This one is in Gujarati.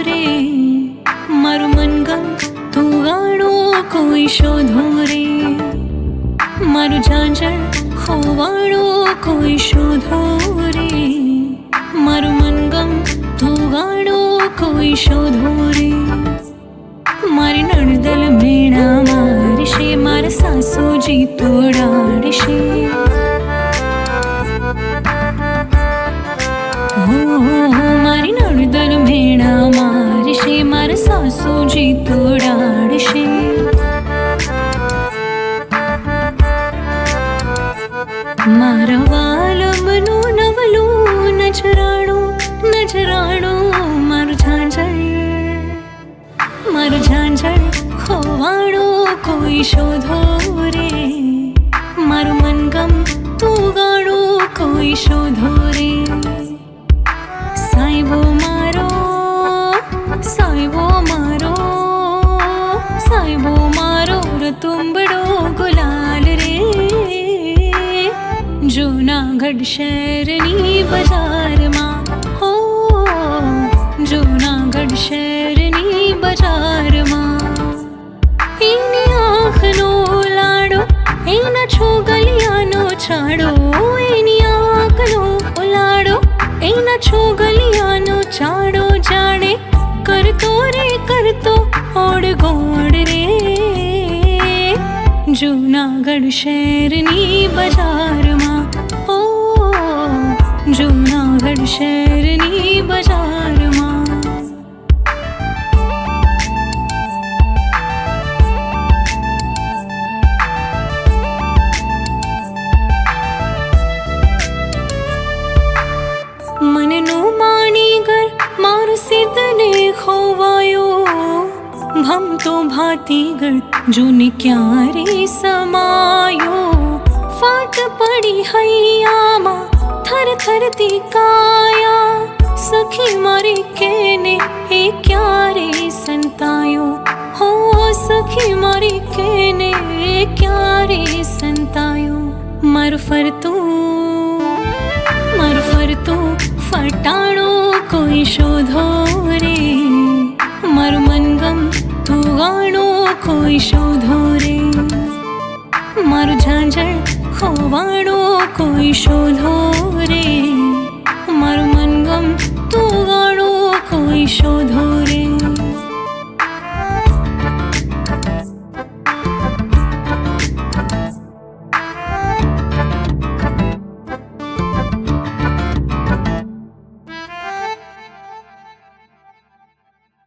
રે, મારું મનગમ તું ગાણું કોઈ શોધો રે, મારું ઝાંઝર ખોવાણું કોઈ શોધો રે, મારું મનગમ તું ગાણું કોઈ શોધો રે, મારી નણદલ મેણા મારશે, મારા સાસુજી તોડાડશે, મારી નણદલ મેણા મારશે, મારા સાસુજી તોડાડશે, મારા વાલમનું નવલું નજરાણું નજરાણું, મારું ઝાંઝર ખોવાણું કોઈ શોધો રે, મારું મનગમ તું ગાણું કોઈ શોધો રે, સાહેબો મારો સાહેબો મારો સાહેબો મારો રતુંબડો ગુલાલ રે, જૂનાગઢ શહેરની બજારમાં, હો જૂનાગઢ શહેરની બજારમાં, એની આંખનો લાડો, એના છોગલિયાનો છાડો, એની આંખનો લાડો, એના છોગલિયાનો છાડો, જાણે કરતો રે કરતો ઓડ ગોડ રે, જૂનાગઢ શહેરની બજારમાં, ઓ જૂનાગઢ શહેરની બજારમાં, મનનું માણીગર મારો સિદ્ધને ખોવાયો, ભમતો ભાતીગળ જોને ક્યારે સમાયો, ફાટ પડી હૈયામાં થર થરતી કાયા, સખી મારી કેને એ ક્યારે સંતાયો, હો સખી મારી કેને એ ક્યારે સંતાયો, મારું ફરતું ફટાણું કોઈ શોધો રે, મારું મનગમ તું ગાણું કોઈ શોધો રે, મારું ઝાંઝર ખોવાણું કોઈ શોધો રે, મારું મનગમ તું ગાણું કોઈ શોધો